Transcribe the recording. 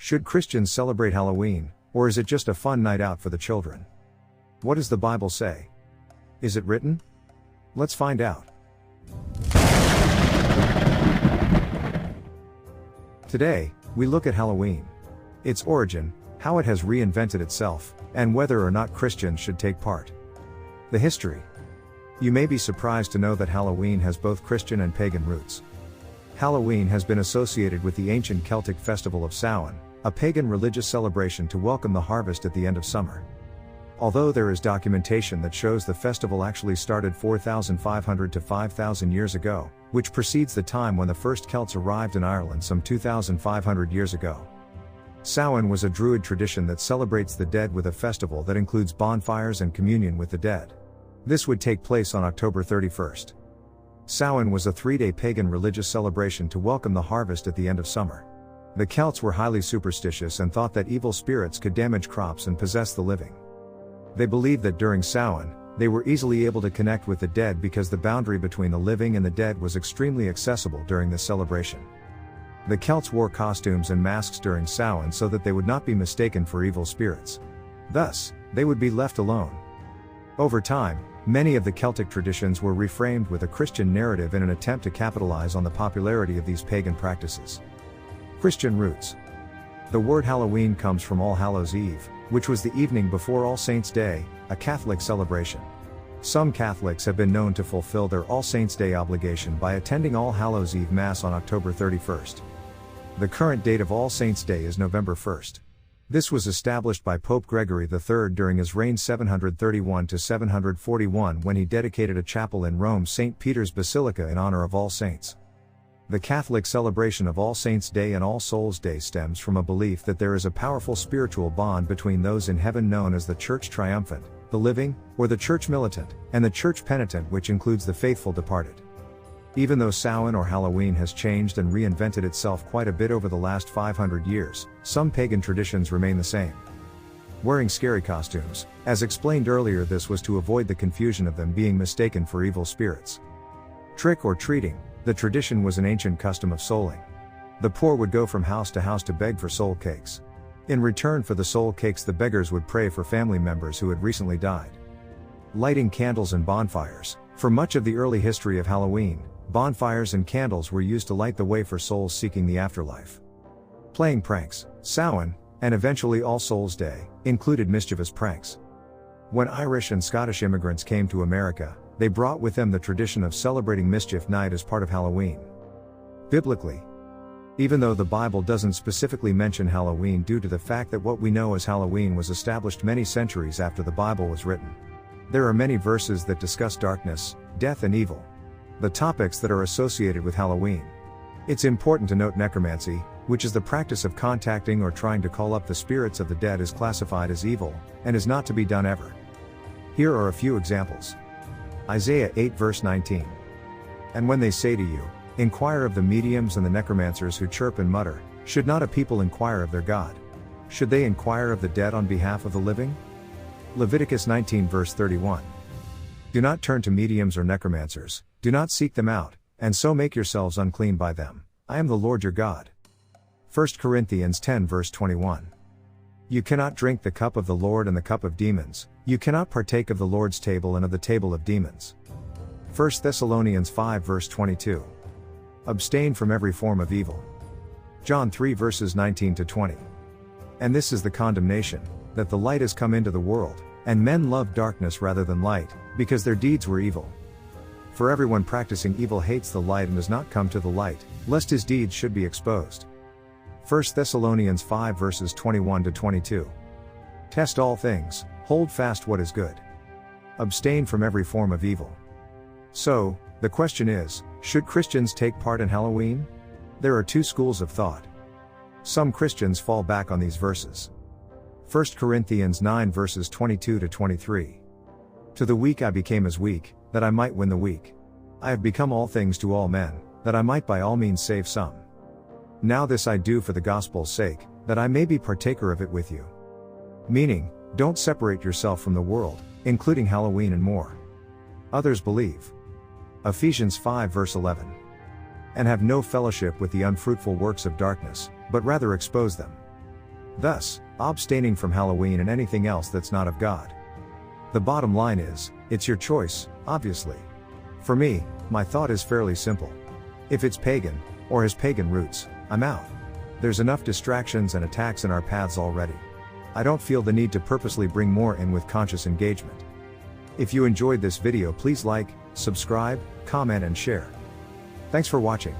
Should Christians celebrate Halloween, or is it just a fun night out for the children? What does the Bible say? Is it written? Let's find out. Today, we look at Halloween. Its origin, how it has reinvented itself, and whether or not Christians should take part. The history. You may be surprised to know that Halloween has both Christian and pagan roots. Halloween has been associated with the ancient Celtic festival of Samhain, a pagan religious celebration to welcome the harvest at the end of summer. Although there is documentation that shows the festival actually started 4,500 to 5,000 years ago, which precedes the time when the first Celts arrived in Ireland some 2,500 years ago. Samhain was a Druid tradition that celebrates the dead with a festival that includes bonfires and communion with the dead. This would take place on October 31st. Samhain was a 3-day pagan religious celebration to welcome the harvest at the end of summer. The Celts were highly superstitious and thought that evil spirits could damage crops and possess the living. They believed that during Samhain, they were easily able to connect with the dead because the boundary between the living and the dead was extremely accessible during this celebration. The Celts wore costumes and masks during Samhain so that they would not be mistaken for evil spirits. Thus, they would be left alone. Over time, many of the Celtic traditions were reframed with a Christian narrative in an attempt to capitalize on the popularity of these pagan practices. Christian roots. The word Halloween comes from All Hallows' Eve, which was the evening before All Saints' Day, a Catholic celebration. Some Catholics have been known to fulfill their All Saints' Day obligation by attending All Hallows' Eve Mass on October 31st. The current date of All Saints' Day is November 1st. This was established by Pope Gregory III during his reign 731 to 741 when he dedicated a chapel in Rome's St. Peter's Basilica in honor of All Saints. The Catholic celebration of All Saints' Day and All Souls' Day stems from a belief that there is a powerful spiritual bond between those in heaven known as the Church Triumphant, the living, or the Church Militant, and the Church Penitent, which includes the faithful departed. Even though Samhain or Halloween has changed and reinvented itself quite a bit over the last 500 years, some pagan traditions remain the same. Wearing scary costumes. As explained earlier, this was to avoid the confusion of them being mistaken for evil spirits. Trick or treating. The tradition was an ancient custom of souling. The poor would go from house to beg for soul cakes. In return for the soul cakes, the beggars would pray for family members who had recently died. Lighting candles and bonfires. For much of the early history of Halloween, bonfires and candles were used to light the way for souls seeking the afterlife. Playing pranks. Samhain, and eventually All Souls' Day, included mischievous pranks. When Irish and Scottish immigrants came to America, they brought with them the tradition of celebrating Mischief Night as part of Halloween. Biblically, even though the Bible doesn't specifically mention Halloween due to the fact that what we know as Halloween was established many centuries after the Bible was written, there are many verses that discuss darkness, death and evil, the topics that are associated with Halloween. It's important to note necromancy, which is the practice of contacting or trying to call up the spirits of the dead, is classified as evil, and is not to be done ever. Here are a few examples. Isaiah 8 verse 19. And when they say to you, inquire of the mediums and the necromancers who chirp and mutter, should not a people inquire of their God? Should they inquire of the dead on behalf of the living? Leviticus 19 verse 31. Do not turn to mediums or necromancers, do not seek them out, and so make yourselves unclean by them. I am the Lord your God. 1 Corinthians 10 verse 21. You cannot drink the cup of the Lord and the cup of demons, you cannot partake of the Lord's table and of the table of demons. 1 Thessalonians 5 verse 22. Abstain from every form of evil. John 3 verses 19 to 20. And this is the condemnation, that the light has come into the world, and men love darkness rather than light, because their deeds were evil. For everyone practicing evil hates the light and does not come to the light, lest his deeds should be exposed. 1 Thessalonians 5 verses 21 to 22. Test all things, hold fast what is good. Abstain from every form of evil. So, the question is, should Christians take part in Halloween? There are two schools of thought. Some Christians fall back on these verses. 1 Corinthians 9 verses 22 to 23. To the weak I became as weak, that I might win the weak. I have become all things to all men, that I might by all means save some. Now this I do for the gospel's sake, that I may be partaker of it with you. Meaning, don't separate yourself from the world, including Halloween and more. Others believe. Ephesians 5 verse 11. And have no fellowship with the unfruitful works of darkness, but rather expose them. thus, abstaining from Halloween and anything else that's not of God. The bottom line is, it's your choice, obviously. For me, my thought is fairly simple. If it's pagan, or has pagan roots, I'm out. There's enough distractions and attacks in our paths already. I don't feel the need to purposely bring more in with conscious engagement. If you enjoyed this video, please like, subscribe, comment and share. Thanks for watching.